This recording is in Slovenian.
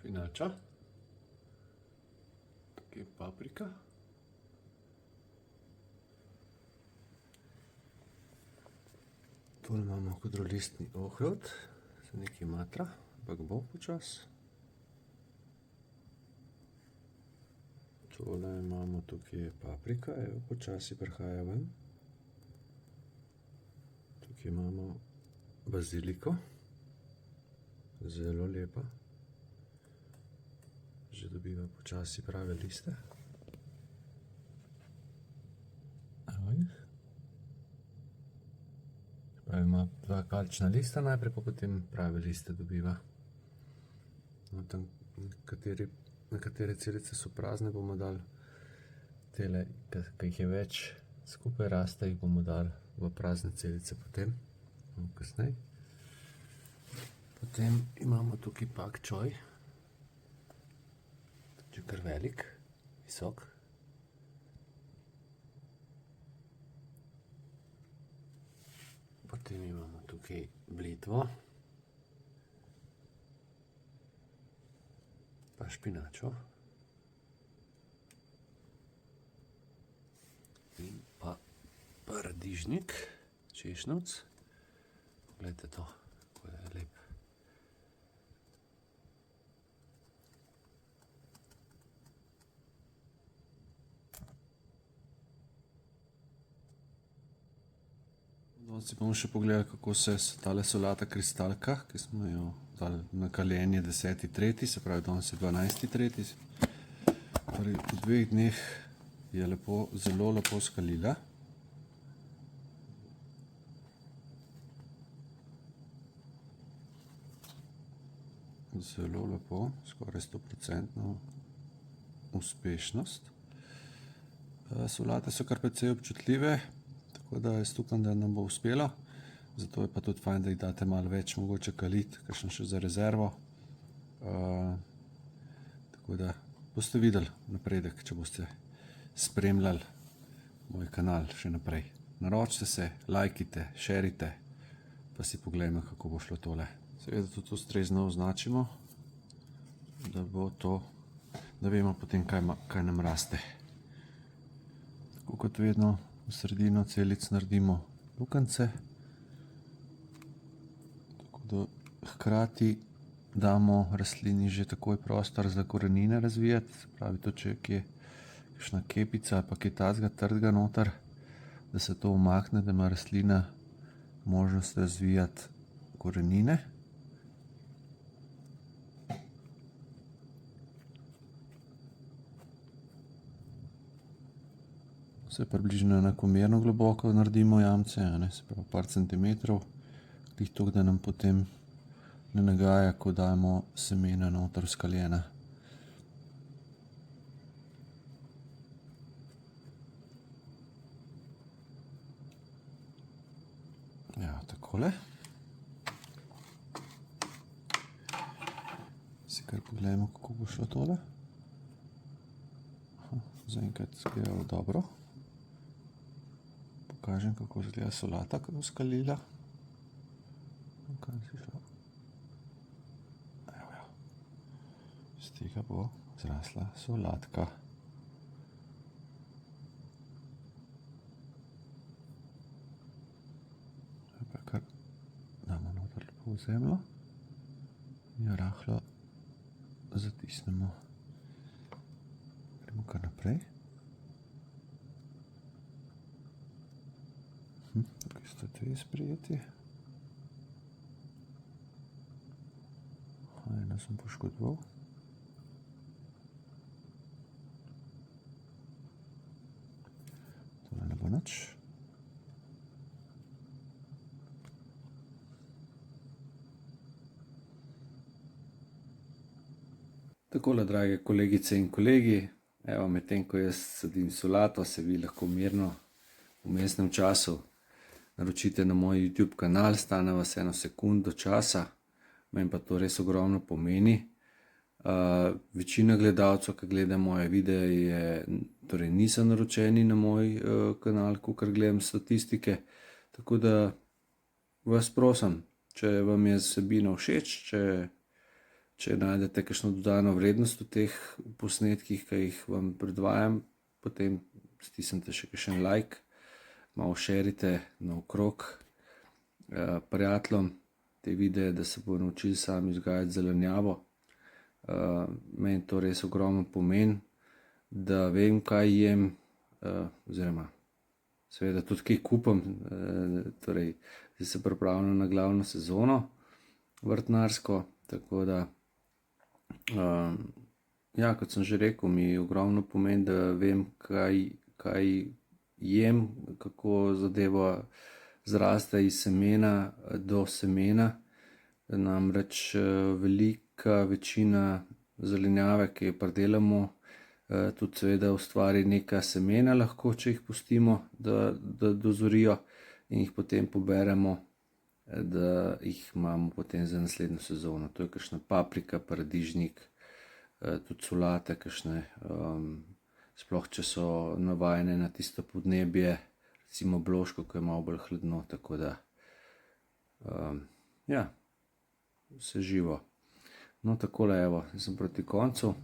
špinača, tukaj je paprika, tole imamo kodrolistni ohrovt, se nekaj matra, ampak bo počas. Tole imamo, tukaj je paprika, evo, počasi prihaja ven. Tukaj imamo baziliko, zelo lepa. Že dobiva počasi prave liste. Evo jih. Pravi, ima dva kalčna lista najprej, pa potem prave liste dobiva. No, tam nekatere celice so prazne, bomo dali tele, ki jih je več skupaj raste, jih bomo dali v prazne celice potem, kasneje. Potem imamo tukaj pak čoj, že kar velik, visok. Potem imamo tukaj blitvo, pa špinačo in pa paradižnik, češnjevec. Poglejte to, kako je lep. Danes si bomo še pogledali, kako se tale solata kristalka, ki smo jo dali na kaljenje 10.3., se pravi danes je 12.3. Torej v 2 dneh je lepo, zelo lepo skalila. Zelo lepo, skoraj 100% uspešnost. Solate so kar precej občutljive, tako da jaz upam, da nam bo uspelo. Zato je pa tudi fajn, da jih date malo več, mogoče kalit, kakšen še za rezervo. Tako da boste videli napredek, če boste spremljali moj kanal še naprej. Naročite se, lajkite, šerite, pa si poglejmo, kako bo šlo tole. Seveda tudi ustrezno označimo, da bo to, da vemo potem, kaj nam raste. Tako kot vedno v sredino celic naredimo lukance, tako da hkrati damo rastlini že takoj prostor za korenine razvijati. Se pravi, tudi če je kje kakšna kepica ali pa kaj takega trdega noter, da se to umakne, da ima rastlina možnost razvijati korenine. Vse približno enakomerno globoko naredimo jamce, se pravi par centimetrov, glih toliko, da nam potem ne nagaja, ko dajemo semena noter skaljena. Ja, takole. Si kar pogledamo, kako bo šlo tole. Zaenkrat izgleda dobro. Pokažem, kako izgleda solata, ko bo skalila. Kam si šla? Evo jo. Z tega bo zrasla solatka. Zdaj pa kar damo noter lepo v zemljo in jo rahlo zatisnemo. Gremo kar naprej. Tukaj sta 2 sprejeti. Eno sem poškodoval. Tole ne bo nič. Takole, drage kolegice in kolegi, evo, medtem ko jaz sadim solato, se vi lahko mirno v vmesnem času naročite na moj YouTube kanal, stane vas 1 sekundo časa, meni pa to res ogromno pomeni. Večina gledalcev, ki gleda moje videe, torej niso naročeni na moj kanal, kakor gledam statistike, tako da vas prosim, če vam je vsebina všeč, če če najdete kakšno dodano vrednost v teh posnetkih, ki jih vam predvajam, potem stisnite še kakšen like, malo šerite naokrog prijateljem te videe, da se bodo naučili sami vzgajati zelenjavo. Meni to res ogromno pomeni, da vem, kaj jem, oziroma seveda tudi kaj kupam, torej zdaj se pripravljam na glavno sezono vrtnarsko, tako da ja, kot sem že rekel, mi ogromno pomeni, da vem, kaj jem, kako zadeva zraste iz semena do semena. Namreč velika večina zelenjave, ki jo pridelamo, tudi seveda ustvari neka semena lahko, če jih pustimo, da dozorijo in jih potem poberemo, da jih imamo potem za naslednjo sezono. To je kakšna paprika, paradižnik, tudi solate kakšne, sploh če so navajene na tisto podnebje, recimo Bloško, ko je malo bolj hladno, tako da ja, vse živo. No, takole, evo, sem proti koncu.